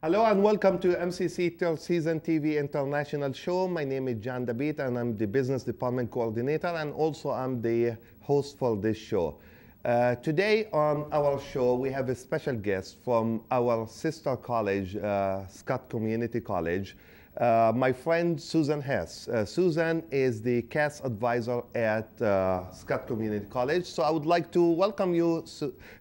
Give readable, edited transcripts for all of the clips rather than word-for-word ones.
Hello and welcome to MCC Third Season TV International Show. My name is John David and I'm the Business Department Coordinator, and also I'm the host for this show. Today on our show we have a special guest from our sister college, Scott Community College, my friend Susan Hess. Susan is the CAS advisor at Scott Community College. So I would like to welcome you,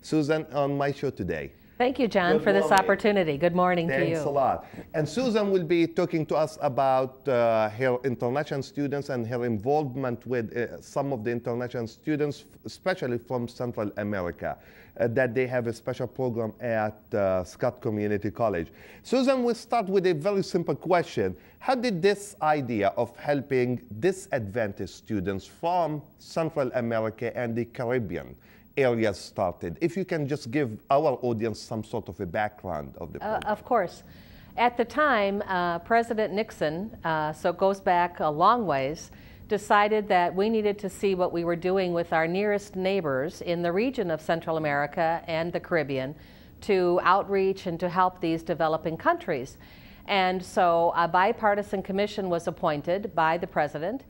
Susan, on my show today. Thank you, John, for this opportunity. Good morning to you. Thanks a lot. And Susan will be talking to us about her international students and her involvement with some of the international students, especially from Central America, that they have a special program at Scott Community College. Susan, we'll start with a very simple question. How did this idea of helping disadvantaged students from Central America and the Caribbean areas started? If you can just give our audience some sort of a background of the program. Of course. At the time, President Nixon, so it goes back a long ways, decided that we needed to see what we were doing with our nearest neighbors in the region of Central America and the Caribbean to outreach and to help these developing countries. And so a bipartisan commission was appointed by the president,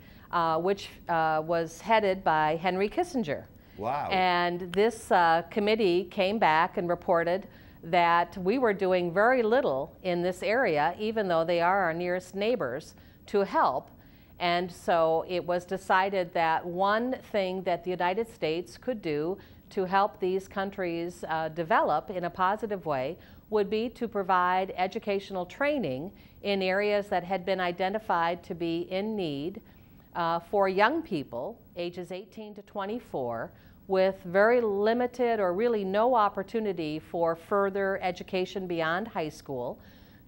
which was headed by Henry Kissinger. Wow. And this committee came back and reported that we were doing very little in this area, even though they are our nearest neighbors, to help. And so it was decided that one thing that the United States could do to help these countries develop in a positive way would be to provide educational training in areas that had been identified to be in need for young people, ages 18 to 24, with very limited or really no opportunity for further education beyond high school,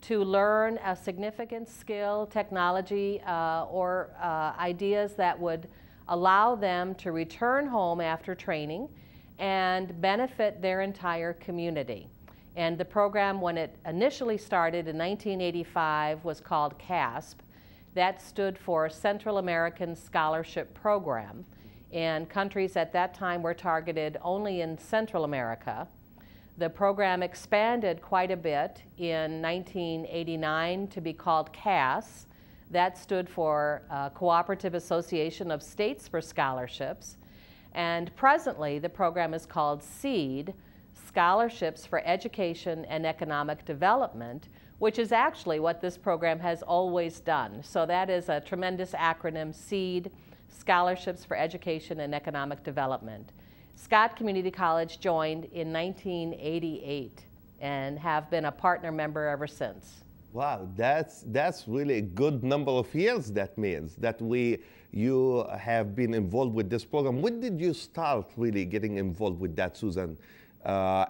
to learn a significant skill, technology, or ideas that would allow them to return home after training and benefit their entire community. And the program, when it initially started in 1985, was called CASP. That stood for Central American Scholarship Program. And countries at that time were targeted only in Central America. The program expanded quite a bit in 1989 to be called CASS. That stood for Cooperative Association of States for Scholarships. And presently, the program is called SEED, Scholarships for Education and Economic Development, which is actually what this program has always done. So that is a tremendous acronym, SEED, Scholarships for Education and Economic Development. Scott Community College joined in 1988 and have been a partner member ever since. Wow, that's really a good number of years. That means that you have been involved with this program. When did you start really getting involved with that, Susan?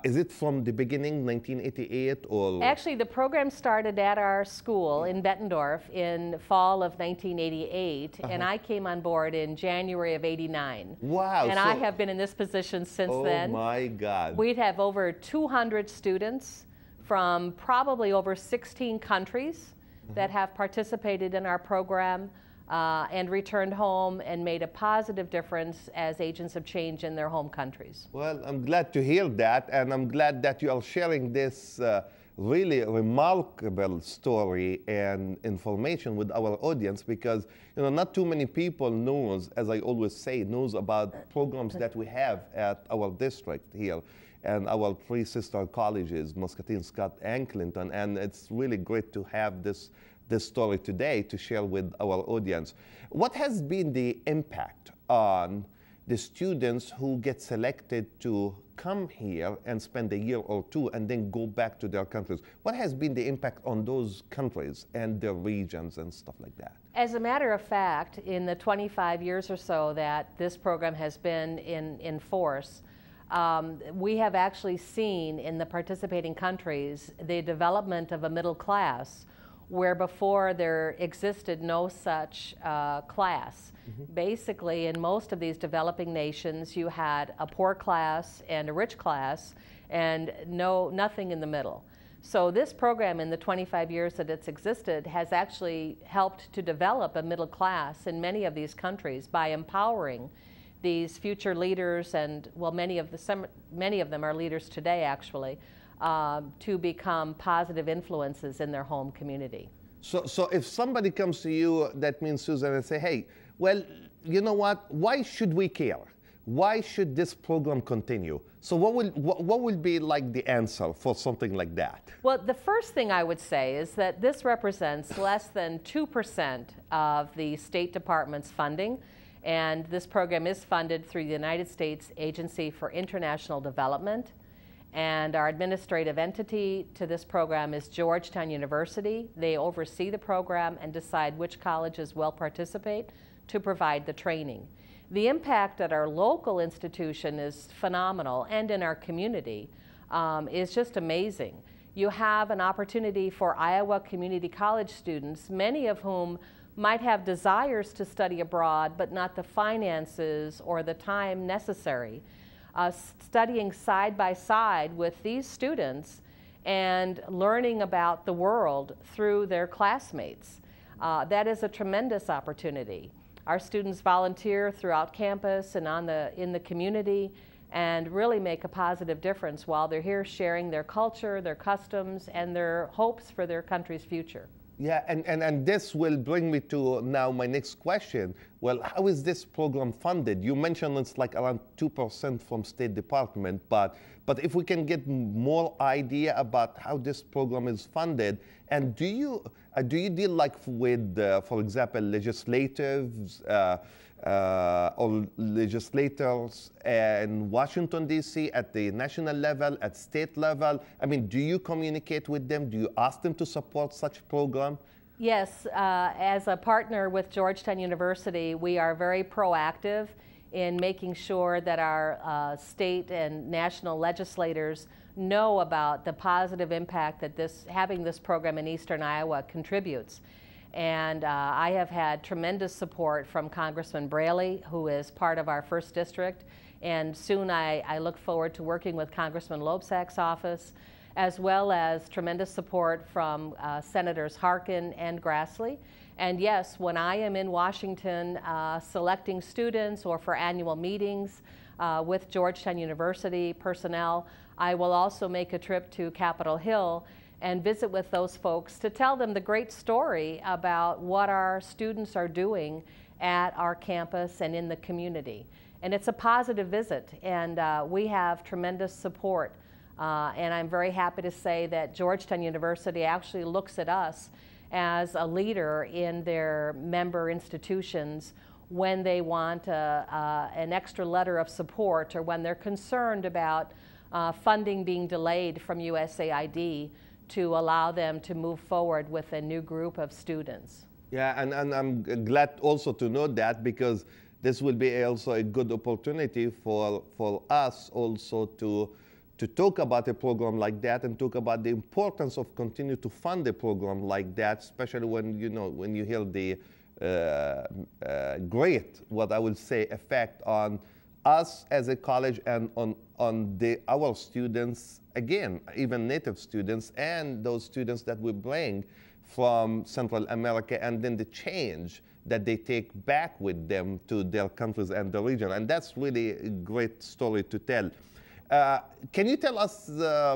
Is it from the beginning, 1988, or? Actually, the program started at our school in Bettendorf in fall of 1988, and I came on board in January of '89. Wow. And I have been in this position since then. Oh my God. We'd have over 200 students from probably over 16 countries that have participated in our program and returned home and made a positive difference as agents of change in their home countries. Well, I'm glad to hear that, and I'm glad that you are sharing this really remarkable story and information with our audience, because not too many people knows, as I always say, knows about programs that we have at our district here and our three sister colleges, Muscatine, Scott, and Clinton, and it's really great to have this story today to share with our audience. What has been the impact on the students who get selected to come here and spend a year or two and then go back to their countries? What has been the impact on those countries and their regions and stuff like that? As a matter of fact, in the 25 years or so that this program has been in force, we have actually seen in the participating countries the development of a middle class where before there existed no such class. Basically, in most of these developing nations, you had a poor class and a rich class and nothing in the middle. So this program, in the 25 years that it's existed, has actually helped to develop a middle class in many of these countries by empowering these future leaders, and well, many of them are leaders today, actually, to become positive influences in their home community. So if somebody comes to you, that means Susan, and say, hey, well, you know what, why should we care? Why should this program continue? So what will be like the answer for something like that? Well, the first thing I would say is that this represents less than 2% of the State Department's funding, and this program is funded through the United States Agency for International Development, and our administrative entity to this program is Georgetown University. They oversee the program and decide which colleges will participate to provide the training. The impact at our local institution is phenomenal, and in our community is just amazing. You have an opportunity for Iowa community college students, many of whom might have desires to study abroad, but not the finances or the time necessary. Studying side by side with these students and learning about the world through their classmates. That is a tremendous opportunity. Our students volunteer throughout campus and in the community and really make a positive difference while they're here sharing their culture, their customs, and their hopes for their country's future. Yeah, and this will bring me to now my next question. Well, how is this program funded? You mentioned it's like around 2% from State Department, but if we can get more idea about how this program is funded, and do you deal like with, for example, legislators or legislators in Washington, D.C., at the national level, at state level? I mean, do you communicate with them? Do you ask them to support such program? Yes, as a partner with Georgetown University, we are very proactive in making sure that our state and national legislators know about the positive impact that having this program in Eastern Iowa contributes. And I have had tremendous support from Congressman Braley, who is part of our 1st District, and soon I look forward to working with Congressman Loebsack's office, as well as tremendous support from Senators Harkin and Grassley. And yes, when I am in Washington selecting students or for annual meetings with Georgetown University personnel, I will also make a trip to Capitol Hill and visit with those folks to tell them the great story about what our students are doing at our campus and in the community. And it's a positive visit, and we have tremendous support. And I'm very happy to say that Georgetown University actually looks at us as a leader in their member institutions when they want an extra letter of support or when they're concerned about funding being delayed from USAID to allow them to move forward with a new group of students. Yeah, and I'm glad also to know that, because this will be also a good opportunity for us also to talk about a program like that and talk about the importance of continue to fund a program like that, especially when you hear the great, what I will say, effect on us as a college and on our students, again, even native students and those students that we bring from Central America, and then the change that they take back with them to their countries and the region. And that's really a great story to tell. Can you tell us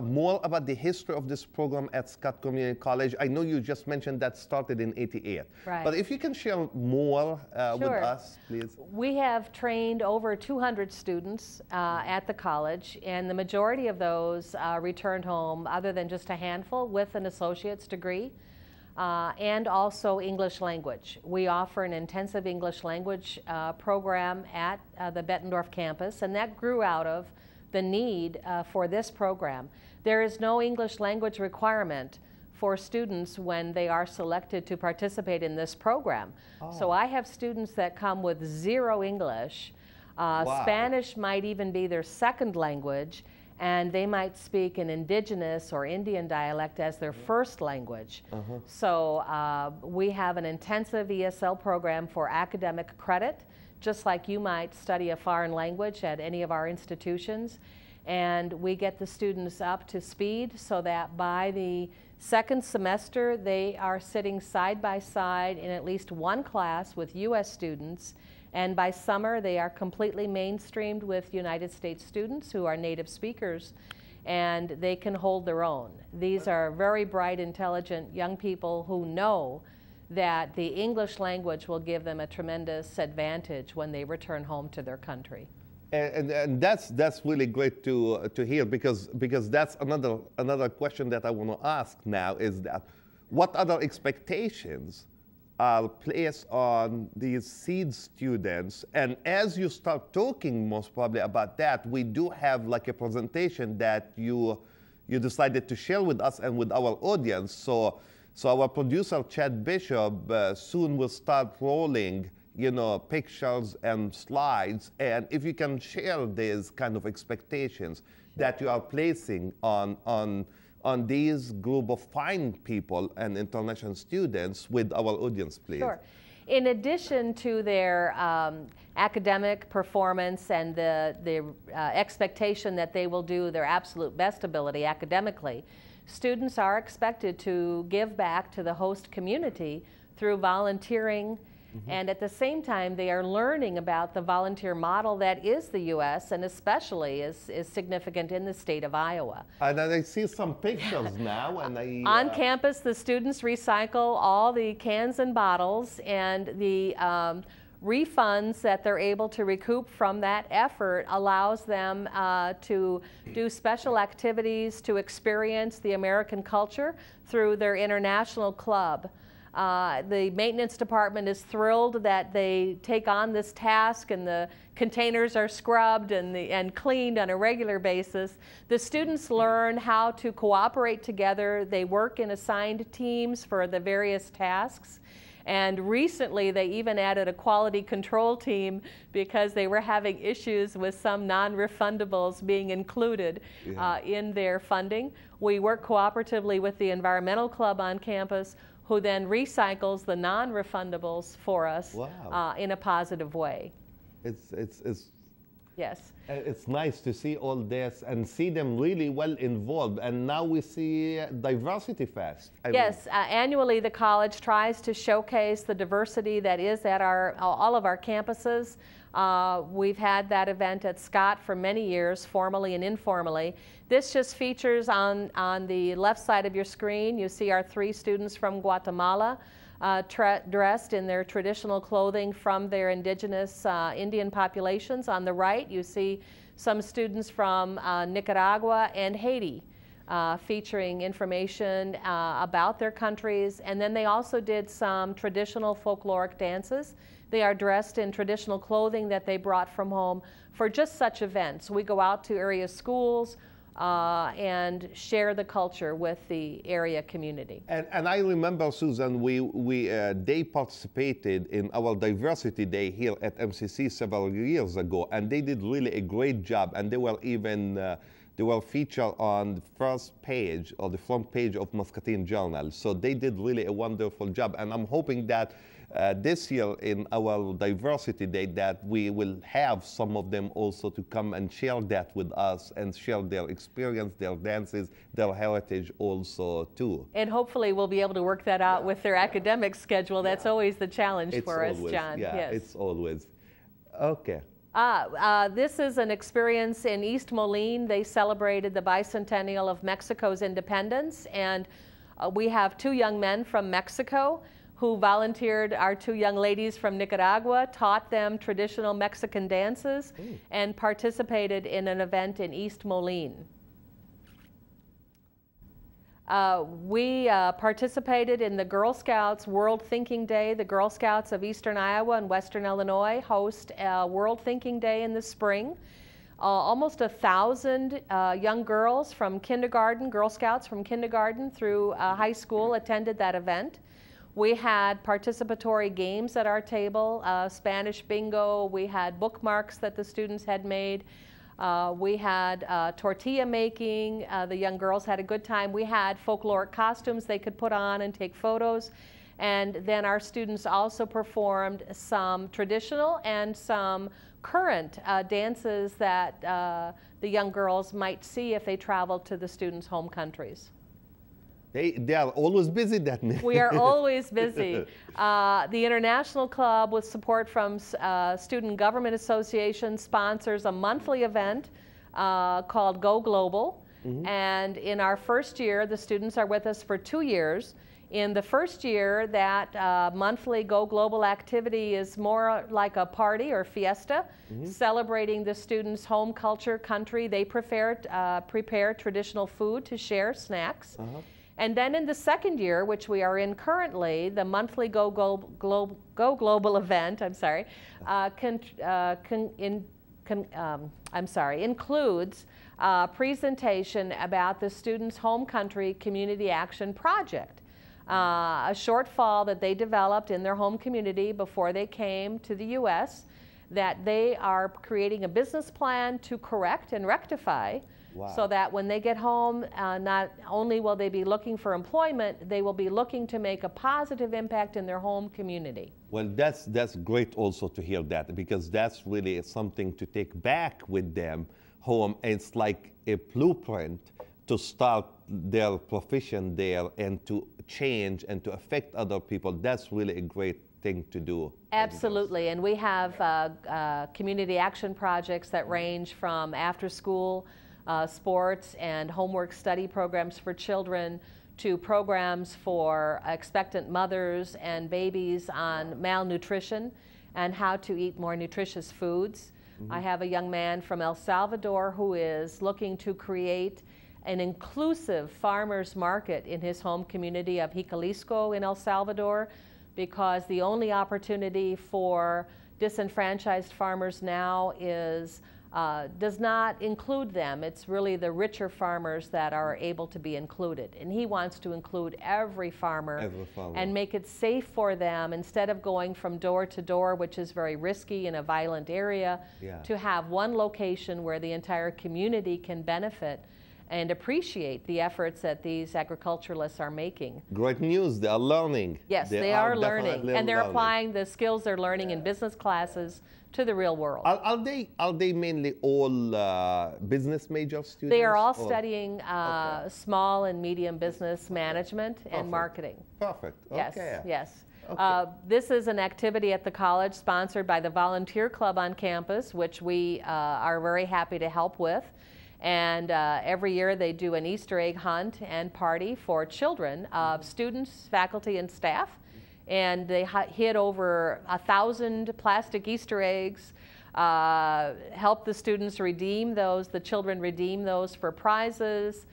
more about the history of this program at Scott Community College? I know you just mentioned that started in '88. Right. But if you can share more with Sure. us, please. We have trained over 200 students at the college, and the majority of those returned home, other than just a handful, with an associate's degree. And also English language. We offer an intensive English language program at the Bettendorf campus, and that grew out of the need for this program. There is no English language requirement for students when they are selected to participate in this program. Oh. So I have students that come with 0 English. Wow. Spanish might even be their second language, and they might speak an indigenous or Indian dialect as their first language. So we have an intensive ESL program for academic credit, just like you might study a foreign language at any of our institutions. And we get the students up to speed so that by the second semester, they are sitting side by side in at least one class with US students. And by summer, they are completely mainstreamed with United States students who are native speakers. and they can hold their own. These are very bright, intelligent young people who know that the English language will give them a tremendous advantage when they return home to their country. And that's really great to hear, because that's another question that I want to ask now, is that what other expectations are placed on these seed students? And as you start talking most probably about that, we do have like a presentation that you decided to share with us and with our audience. So our producer, Chad Bishop, soon will start rolling, you know, pictures and slides. And if you can share these kind of expectations that you are placing on these group of fine people and international students with our audience, please. Sure. In addition to their academic performance and the expectation that they will do their absolute best ability academically, students are expected to give back to the host community through volunteering. And at the same time, they are learning about the volunteer model that is the U.S. and especially is significant in the state of Iowa. And I see some pictures now. And on campus, the students recycle all the cans and bottles, and the refunds that they're able to recoup from that effort allows them to do special activities to experience the American culture through their international club. The maintenance department is thrilled that they take on this task, and the containers are scrubbed and cleaned on a regular basis. The students learn how to cooperate together. They work in assigned teams for the various tasks. And recently, they even added a quality control team because they were having issues with some non-refundables being included in their funding. We work cooperatively with the environmental club on campus, who then recycles the non-refundables for us in a positive way. Yes. It's nice to see all this and see them really well involved. And now we see Diversity Fest. Yes, annually the college tries to showcase the diversity that is at all of our campuses. We've had that event at Scott for many years, formally and informally. This just features on the left side of your screen. You see our 3 students from Guatemala dressed in their traditional clothing from their indigenous Indian populations. On the right, you see some students from Nicaragua and Haiti, featuring information about their countries. And then they also did some traditional folkloric dances. They are dressed in traditional clothing that they brought from home for just such events. We go out to area schools and share the culture with the area community. And I remember, Susan, they participated in our Diversity Day here at MCC several years ago, and they did really a great job. And they were even they were featured on the first page or the front page of Muscatine Journal. So they did really a wonderful job. And I'm hoping that this year in our Diversity Day that we will have some of them also to come and share that with us and share their experience, their dances, their heritage also too. And hopefully we'll be able to work that out with their academic schedule. That's always the challenge for us, John. Yeah, yes. It's always. Okay. This is an experience in East Moline. They celebrated the bicentennial of Mexico's independence, and we have 2 young men from Mexico who volunteered our 2 young ladies from Nicaragua, taught them traditional Mexican dances, and participated in an event in East Moline. We participated in the Girl Scouts World Thinking Day. The Girl Scouts of Eastern Iowa and Western Illinois host a World Thinking Day in the spring. Almost 1,000 young girls from kindergarten, Girl Scouts from kindergarten through high school attended that event. We had participatory games at our table, Spanish bingo. We had bookmarks that the students had made. We had tortilla making. The young girls had a good time. We had folkloric costumes they could put on and take photos. And then our students also performed some traditional and some current dances that the young girls might see if they traveled to the students' home countries. They are always busy that night. We are always busy. The International Club, with support from Student Government Association, sponsors a monthly event called Go Global. And in our first year, the students are with us for 2 years. In the first year, that monthly Go Global activity is more like a party or fiesta, celebrating the students' home culture, country. They prepare traditional food to share, snacks. And then in the second year, which we are in currently, the monthly Go Global event, includes a presentation about the students' home country community action project. A shortfall that they developed in their home community before they came to the U.S. that they are creating a business plan to correct and rectify. Wow. So that when they get home, not only will they be looking for employment, they will be looking to make a positive impact in their home community. Well, that's great also to hear that, because that's really something to take back with them home. It's like a blueprint to start their profession there and to change and to affect other people. That's really a great thing to do. Absolutely, and we have community action projects that range from after school sports and homework study programs for children to programs for expectant mothers and babies on malnutrition and how to eat more nutritious foods. I have a young man from El Salvador who is looking to create an inclusive farmers market in his home community of Jicalisco in El Salvador, because the only opportunity for disenfranchised farmers now is does not include them. It's really the richer farmers that are able to be included. And he wants to include every farmer and make it safe for them, instead of going from door to door, which is very risky in a violent area, to have one location where the entire community can benefit and appreciate the efforts that these agriculturalists are making. Great news, they are learning. Yes, they are learning, and they're applying the skills they're learning in business classes to the real world. Are they mainly all business major students? They are all studying small and medium business management and marketing. Perfect. Yes, Okay. yes. Okay. This is an activity at the college sponsored by the Volunteer Club on campus, which we are very happy to help with. And every year they do an Easter egg hunt and party for children of students, faculty, and staff. And they hid over 1,000 plastic Easter eggs, help the students redeem those, the children redeem those for prizes,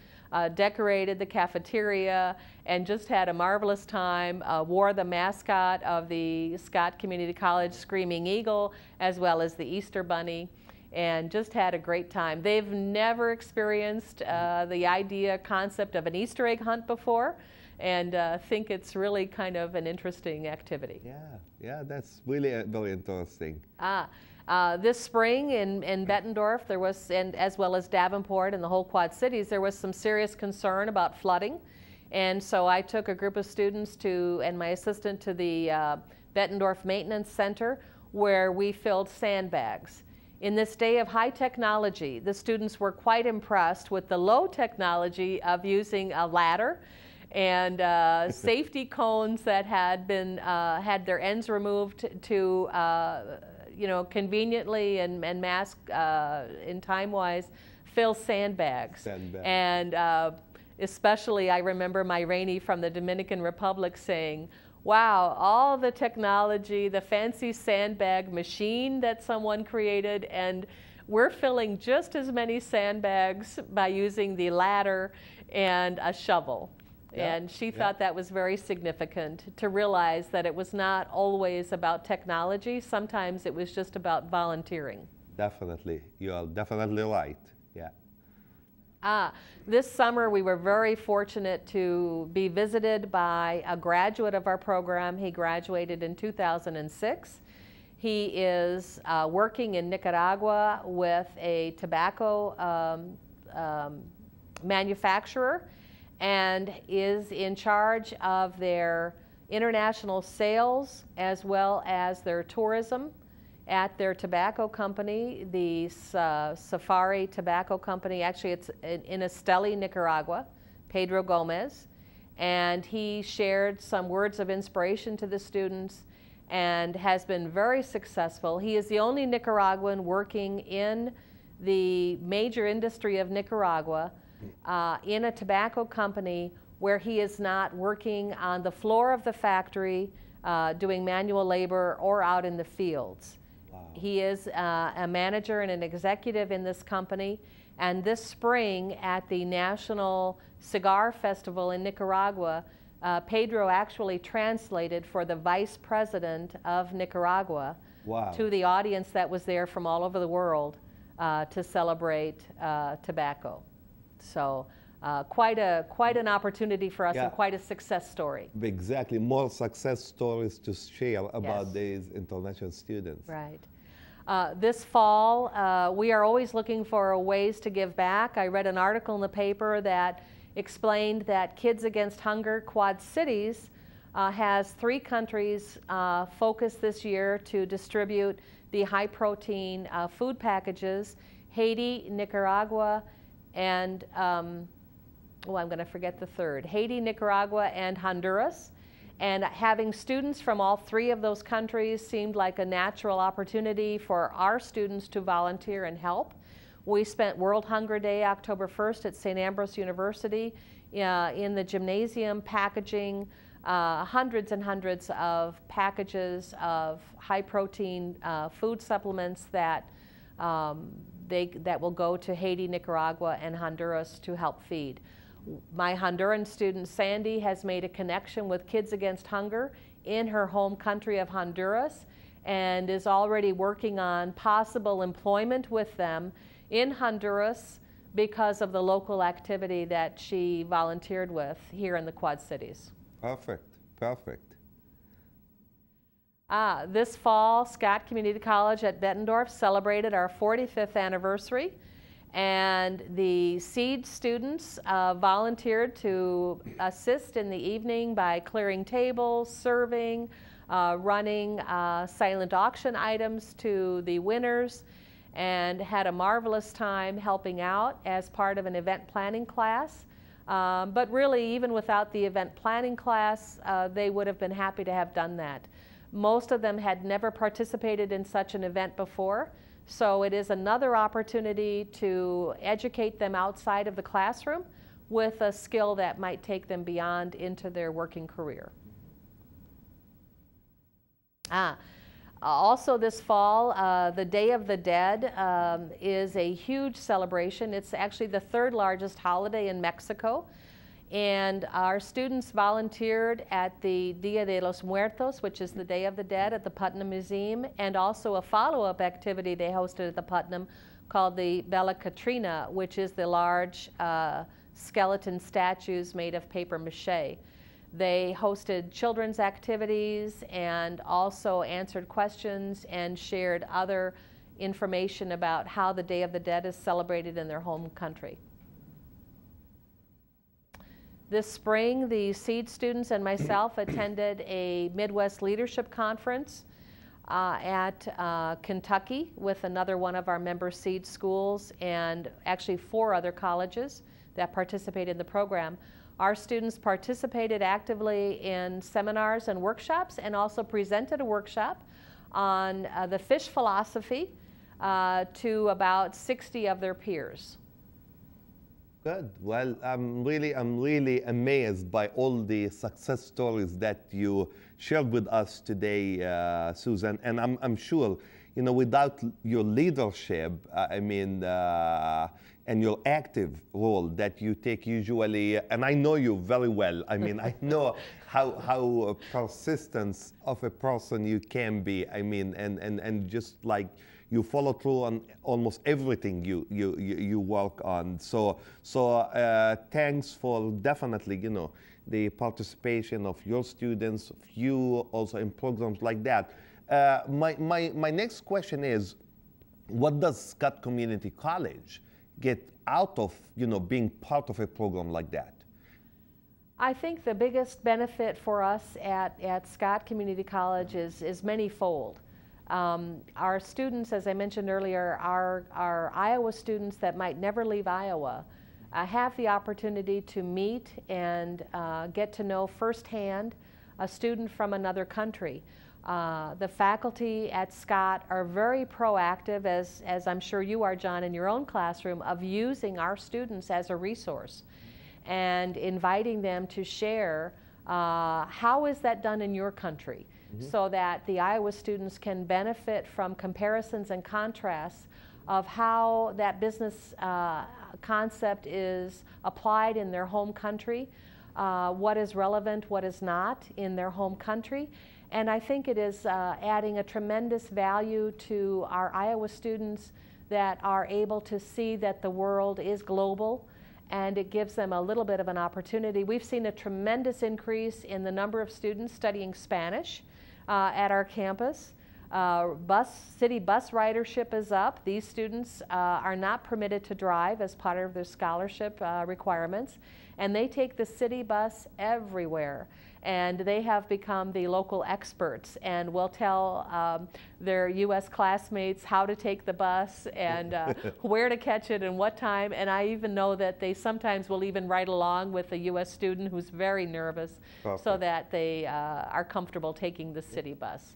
decorated the cafeteria, and just had a marvelous time, wore the mascot of the Scott Community College Screaming Eagle, as well as the Easter Bunny, and just had a great time. They've never experienced the concept of an Easter egg hunt before, and think it's really kind of an interesting activity. Yeah, that's really very interesting. This spring in Bettendorf, there was, and as well as Davenport and the whole Quad Cities, there was some serious concern about flooding. And so I took a group of students and my assistant to the Bettendorf Maintenance Center, where we filled sandbags. In this day of high technology, the students were quite impressed with the low technology of using a ladder and safety cones that had been had their ends removed to conveniently and in time-wise fill sandbags. And especially I remember my Rainey from the Dominican Republic saying, wow, all the technology, the fancy sandbag machine that someone created, and we're filling just as many sandbags by using the ladder and a shovel. And she thought that was very significant, to realize that it was not always about technology. Sometimes it was just about volunteering. Definitely. You are definitely right. Yeah. This summer we were very fortunate to be visited by a graduate of our program. He graduated in 2006. He is working in Nicaragua with a tobacco manufacturer, and is in charge of their international sales as well as their tourism at their tobacco company, the Safari Tobacco Company. Actually, it's in Esteli, Nicaragua, Pedro Gomez. And he shared some words of inspiration to the students and has been very successful. He is the only Nicaraguan working in the major industry of Nicaragua in a tobacco company where he is not working on the floor of the factory doing manual labor or out in the fields. Wow. He is a manager and an executive in this company, and this spring at the National Cigar Festival in Nicaragua, Pedro actually translated for the Vice President of Nicaragua. Wow. To the audience that was there from all over the world to celebrate tobacco. So quite an opportunity for us, yeah, and quite a success story. Exactly, more success stories to share about, yes, these international students. Right. This fall, we are always looking for ways to give back. I read an article in the paper that explained that Kids Against Hunger Quad Cities has 3 countries focused this year to distribute the high-protein food packages: Haiti, Nicaragua, and, I'm going to forget the third, Haiti, Nicaragua, and Honduras. And having students from all 3 of those countries seemed like a natural opportunity for our students to volunteer and help. We spent World Hunger Day, October 1st, at St. Ambrose University in the gymnasium packaging hundreds and hundreds of packages of high-protein food supplements that will go to Haiti, Nicaragua, and Honduras to help feed. My Honduran student Sandy has made a connection with Kids Against Hunger in her home country of Honduras and is already working on possible employment with them in Honduras because of the local activity that she volunteered with here in the Quad Cities. Perfect, perfect. This fall, Scott Community College at Bettendorf celebrated our 45th anniversary, and the SEED students volunteered to assist in the evening by clearing tables, serving, running silent auction items to the winners, and had a marvelous time helping out as part of an event planning class. But really, even without the event planning class, they would have been happy to have done that. Most of them had never participated in such an event before, so it is another opportunity to educate them outside of the classroom with a skill that might take them beyond into their working career. Also this fall, the Day of the Dead is a huge celebration. It's actually the 3rd largest holiday in Mexico. And our students volunteered at the Dia de los Muertos, which is the Day of the Dead, at the Putnam Museum, and also a follow-up activity they hosted at the Putnam called the Bella Katrina, which is the large skeleton statues made of paper mache. They hosted children's activities and also answered questions and shared other information about how the Day of the Dead is celebrated in their home country. This spring, the SEED students and myself attended a Midwest Leadership Conference at Kentucky with another one of our member SEED schools and actually 4 other colleges that participated in the program. Our students participated actively in seminars and workshops and also presented a workshop on the fish philosophy to about 60 of their peers. Good. Well, I'm really amazed by all the success stories that you shared with us today, Susan. And I'm sure, you know, without your leadership, and your active role that you take usually, and I know you very well. I mean, I know how persistent of a person you can be. I mean, and just like you follow through on almost everything you work on. So thanks for definitely, you know, the participation of your students, you also in programs like that. My next question is, what does Scott Community College get out of, you know, being part of a program like that? I think the biggest benefit for us at Scott Community College is many-fold. Our students, as I mentioned earlier, our Iowa students that might never leave Iowa have the opportunity to meet and get to know firsthand a student from another country. The faculty at Scott are very proactive, as I'm sure you are, John, in your own classroom, of using our students as a resource and inviting them to share how is that done in your country, so that the Iowa students can benefit from comparisons and contrasts of how that business concept is applied in their home country, what is relevant, what is not in their home country. And I think it is adding a tremendous value to our Iowa students that are able to see that the world is global, and it gives them a little bit of an opportunity. We've seen a tremendous increase in the number of students studying Spanish at our campus. City bus ridership is up. These students are not permitted to drive as part of their scholarship requirements, and they take the city bus everywhere. And they have become the local experts and will tell their U.S. classmates how to take the bus and where to catch it and what time. And I even know that they sometimes will even ride along with a U.S. student who's very nervous. Perfect. So that they are comfortable taking the city bus.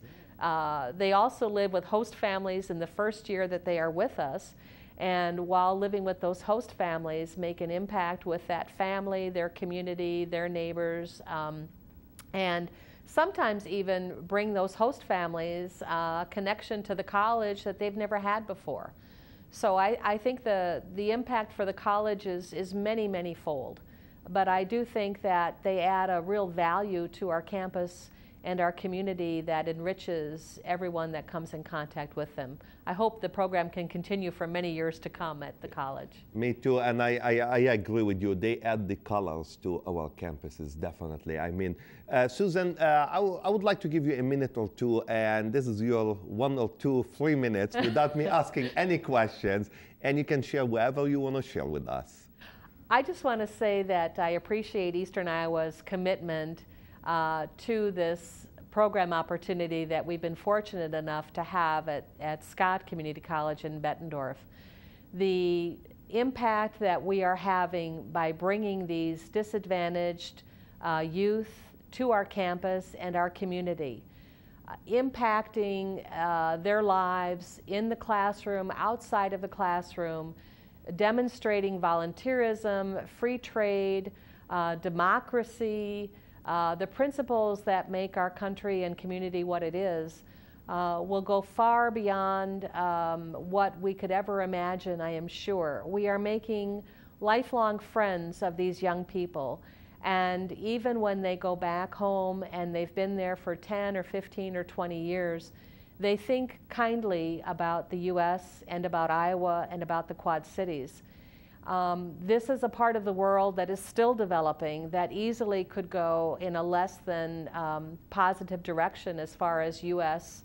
They also live with host families in the first year that they are with us. And while living with those host families, make an impact with that family, their community, their neighbors, and sometimes even bring those host families connection to the college that they've never had before. So I think the impact for the college is many, many fold. But I do think that they add a real value to our campus and our community that enriches everyone that comes in contact with them. I hope the program can continue for many years to come at the college. Me too, and I agree with you. They add the colors to our campuses, definitely. I mean, Susan, I would like to give you a minute or two, and this is your 1 or 2 free minutes without me asking any questions, and you can share wherever you want to share with us. I just want to say that I appreciate Eastern Iowa's commitment to this program opportunity that we've been fortunate enough to have at Scott Community College in Bettendorf. The impact that we are having by bringing these disadvantaged youth to our campus and our community, impacting their lives in the classroom, outside of the classroom, demonstrating volunteerism, free trade, democracy, the principles that make our country and community what it is, will go far beyond what we could ever imagine, I am sure. We are making lifelong friends of these young people, and even when they go back home and they've been there for 10 or 15 or 20 years, they think kindly about the U.S. and about Iowa and about the Quad Cities. This is a part of the world that is still developing, that easily could go in a less than positive direction as far as U.S.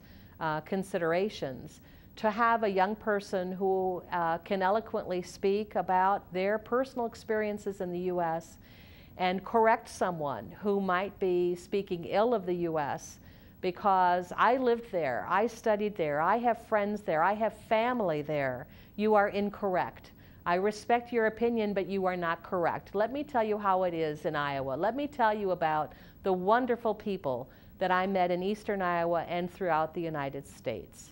Considerations. To have a young person who can eloquently speak about their personal experiences in the U.S. and correct someone who might be speaking ill of the U.S. because I lived there, I studied there, I have friends there, I have family there, you are incorrect. I respect your opinion, but you are not correct. Let me tell you how it is in Iowa. Let me tell you about the wonderful people that I met in Eastern Iowa and throughout the United States.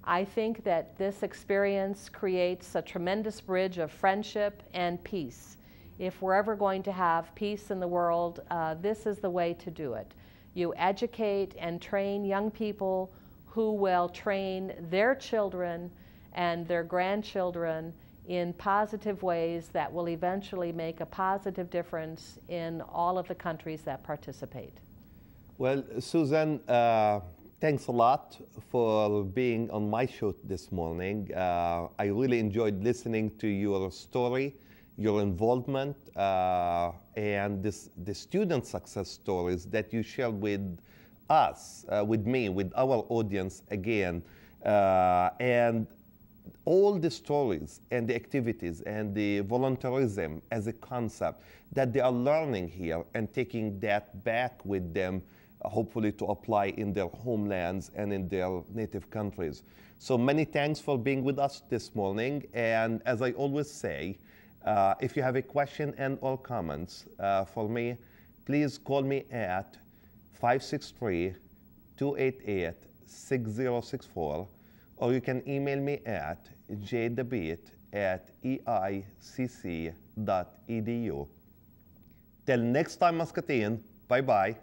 I think that this experience creates a tremendous bridge of friendship and peace. If we're ever going to have peace in the world, this is the way to do it. You educate and train young people who will train their children and their grandchildren in positive ways that will eventually make a positive difference in all of the countries that participate. Well, Susan, thanks a lot for being on my show this morning. I really enjoyed listening to your story, your involvement, and the student success stories that you shared with us, with me, with our audience again. And all the stories and the activities and the volunteerism as a concept that they are learning here and taking that back with them, hopefully to apply in their homelands and in their native countries. So many thanks for being with us this morning. And as I always say, if you have a question and or comments for me, please call me at 563 288-6064, or you can email me at jdebit@eicc.edu. Till next time, Muscatine, bye-bye.